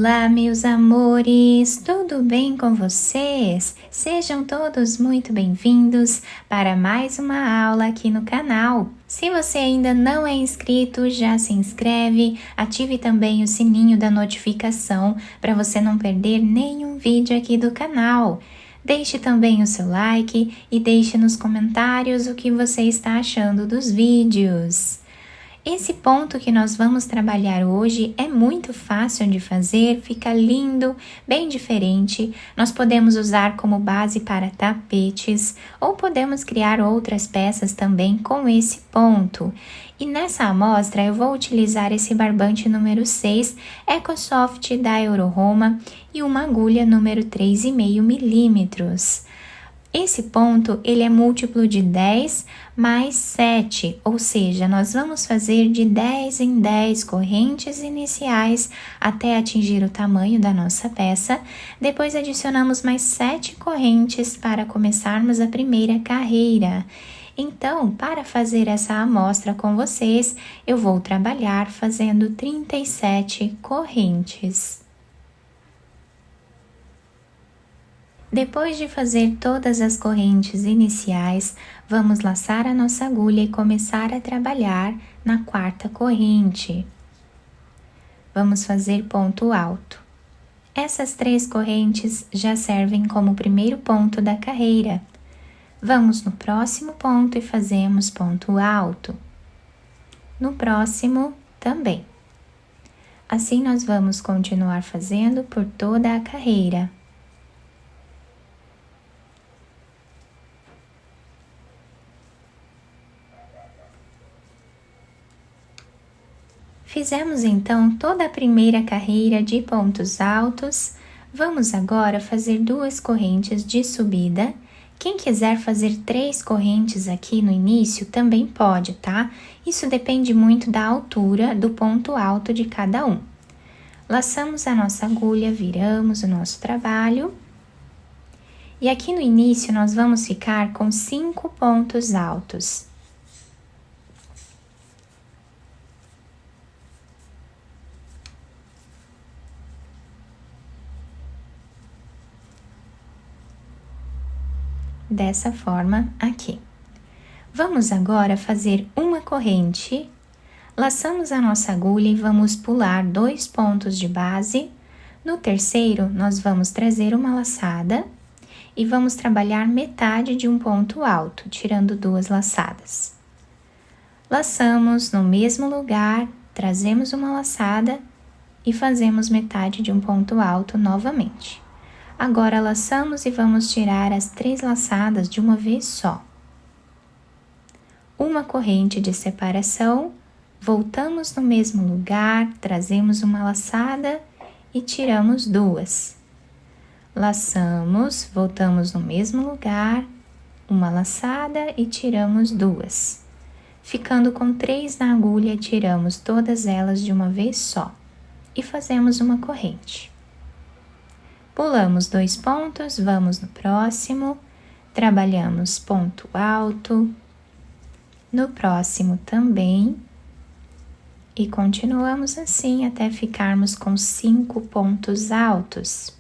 Olá, meus amores! Tudo bem com vocês? Sejam todos muito bem-vindos para mais uma aula aqui no canal. Se você ainda não é inscrito, já se inscreve, ative também o sininho da notificação para você não perder nenhum vídeo aqui do canal. Deixe também o seu like e deixe nos comentários o que você está achando dos vídeos. Esse ponto que nós vamos trabalhar hoje é muito fácil de fazer, fica lindo, bem diferente. Nós podemos usar como base para tapetes ou podemos criar outras peças também com esse ponto. E nessa amostra eu vou utilizar esse barbante número 6 EcoSoft da Euroroma e uma agulha número 3,5 milímetros. Esse ponto, ele é múltiplo de 10 mais 7, ou seja, nós vamos fazer de 10 em 10 correntes iniciais até atingir o tamanho da nossa peça. Depois adicionamos mais 7 correntes para começarmos a primeira carreira. Então, para fazer essa amostra com vocês, eu vou trabalhar fazendo 37 correntes. Depois de fazer todas as correntes iniciais, vamos laçar a nossa agulha e começar a trabalhar na quarta corrente. Vamos fazer ponto alto. Essas 3 correntes já servem como primeiro ponto da carreira. Vamos no próximo ponto e fazemos ponto alto. No próximo também. Assim nós vamos continuar fazendo por toda a carreira. Fizemos então toda a primeira carreira de pontos altos. Vamos agora fazer 2 correntes de subida. Quem quiser fazer 3 correntes aqui no início também pode, tá? Isso depende muito da altura do ponto alto de cada um. Laçamos a nossa agulha, viramos o nosso trabalho. E aqui no início nós vamos ficar com 5 pontos altos. Dessa forma aqui. Vamos agora fazer uma corrente, laçamos a nossa agulha e vamos pular 2 pontos de base. No terceiro, nós vamos trazer uma laçada e vamos trabalhar metade de um ponto alto, tirando 2 laçadas. Laçamos no mesmo lugar, trazemos uma laçada e fazemos metade de um ponto alto novamente. Agora, laçamos e vamos tirar as 3 laçadas de uma vez só. Uma corrente de separação, voltamos no mesmo lugar, trazemos uma laçada e tiramos 2. Laçamos, voltamos no mesmo lugar, uma laçada e tiramos 2. Ficando com 3 na agulha, tiramos todas elas de uma vez só e fazemos uma corrente. Pulamos 2 pontos, vamos no próximo, trabalhamos ponto alto, no próximo também, e continuamos assim até ficarmos com 5 pontos altos.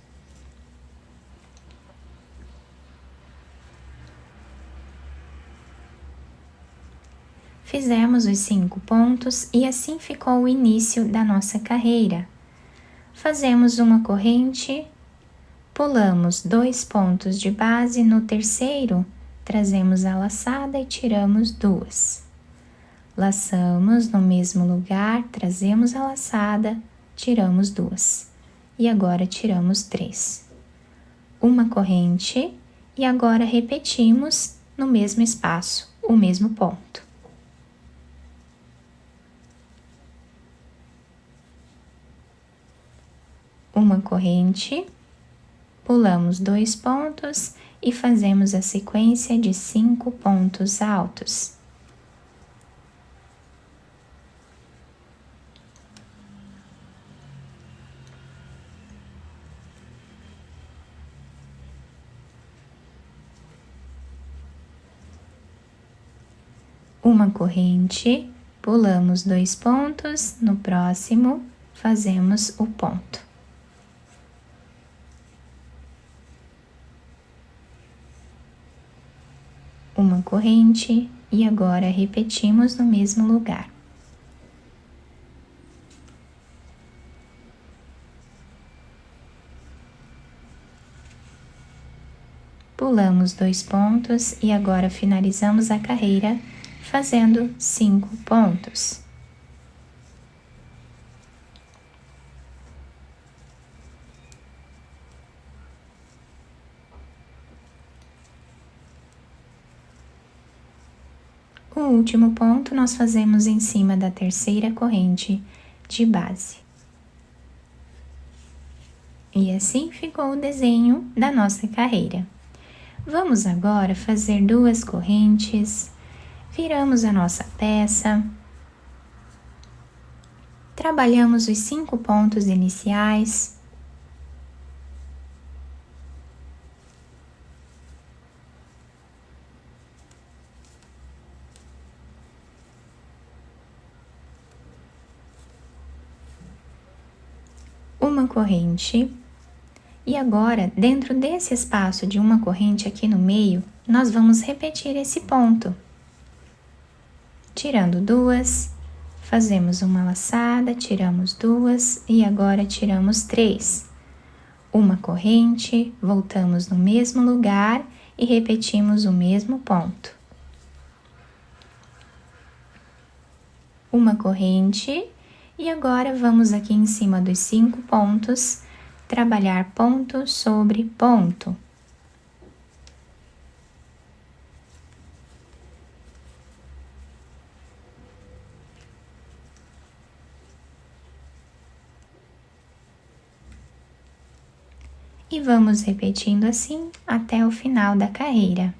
Fizemos os 5 pontos e assim ficou o início da nossa carreira. Fazemos uma corrente. Pulamos 2 pontos de base, no terceiro, trazemos a laçada e tiramos 2. Laçamos no mesmo lugar, trazemos a laçada, tiramos 2. E agora tiramos 3. Uma corrente e agora repetimos no mesmo espaço, o mesmo ponto. Uma corrente. Pulamos 2 pontos e fazemos a sequência de 5 pontos altos. Uma corrente, pulamos 2 pontos, no próximo fazemos o ponto. corrente e agora repetimos no mesmo lugar. Pulamos 2 pontos e agora finalizamos a carreira fazendo 5 pontos. O último ponto nós fazemos em cima da terceira corrente de base. E assim ficou o desenho da nossa carreira. Vamos agora fazer 2 correntes, viramos a nossa peça, trabalhamos os 5 pontos iniciais, uma corrente, e agora, dentro desse espaço de uma corrente aqui no meio, nós vamos repetir esse ponto. Tirando 2, fazemos uma laçada, tiramos 2 e agora tiramos 3. Uma corrente, voltamos no mesmo lugar e repetimos o mesmo ponto. Uma corrente e agora vamos aqui em cima dos 5 pontos, trabalhar ponto sobre ponto. E vamos repetindo assim até o final da carreira.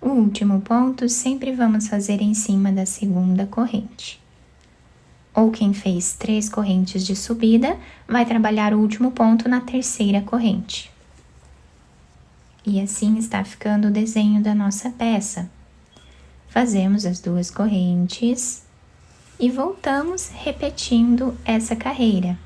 O último ponto sempre vamos fazer em cima da segunda corrente. Ou quem fez 3 correntes de subida, vai trabalhar o último ponto na terceira corrente. E assim está ficando o desenho da nossa peça. Fazemos as 2 correntes e voltamos repetindo essa carreira.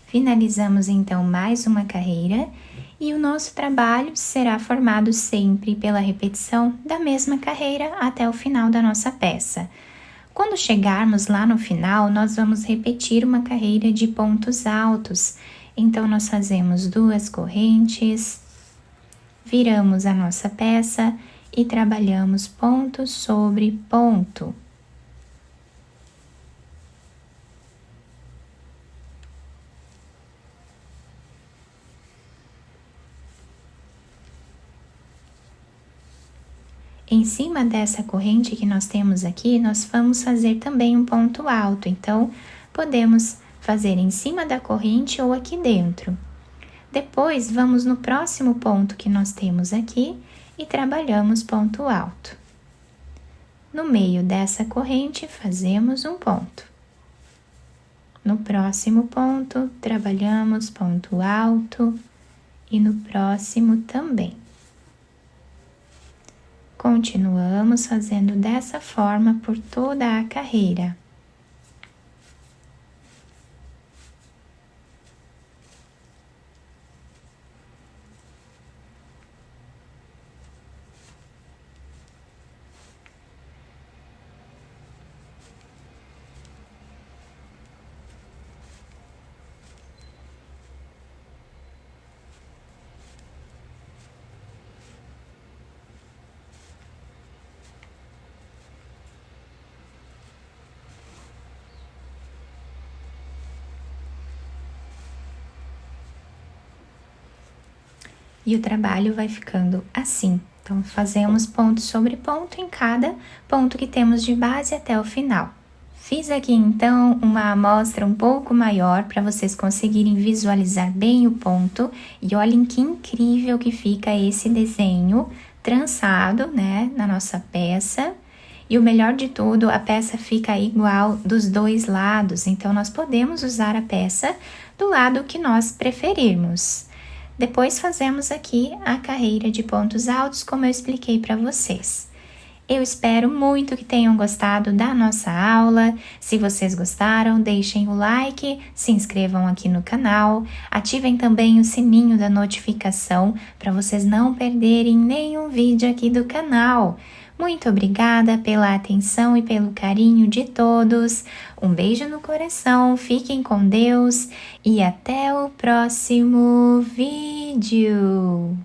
Finalizamos então mais uma carreira e o nosso trabalho será formado sempre pela repetição da mesma carreira até o final da nossa peça. Quando chegarmos lá no final, nós vamos repetir uma carreira de pontos altos. Então, nós fazemos 2 correntes, viramos a nossa peça e trabalhamos ponto sobre ponto. Em cima dessa corrente que nós temos aqui, nós vamos fazer também um ponto alto, então podemos fazer em cima da corrente ou aqui dentro. Depois, vamos no próximo ponto que nós temos aqui e trabalhamos ponto alto. No meio dessa corrente, fazemos um ponto. No próximo ponto, trabalhamos ponto alto e no próximo também. Continuamos fazendo dessa forma por toda a carreira. E o trabalho vai ficando assim. Então, fazemos ponto sobre ponto em cada ponto que temos de base até o final. Fiz aqui, então, uma amostra um pouco maior para vocês conseguirem visualizar bem o ponto. E olhem que incrível que fica esse desenho trançado, né, na nossa peça. E o melhor de tudo, a peça fica igual dos dois lados. Então, nós podemos usar a peça do lado que nós preferirmos. Depois fazemos aqui a carreira de pontos altos, como eu expliquei para vocês. Eu espero muito que tenham gostado da nossa aula. Se vocês gostaram, deixem o like, se inscrevam aqui no canal, ativem também o sininho da notificação para vocês não perderem nenhum vídeo aqui do canal. Muito obrigada pela atenção e pelo carinho de todos. Um beijo no coração, fiquem com Deus e até o próximo vídeo.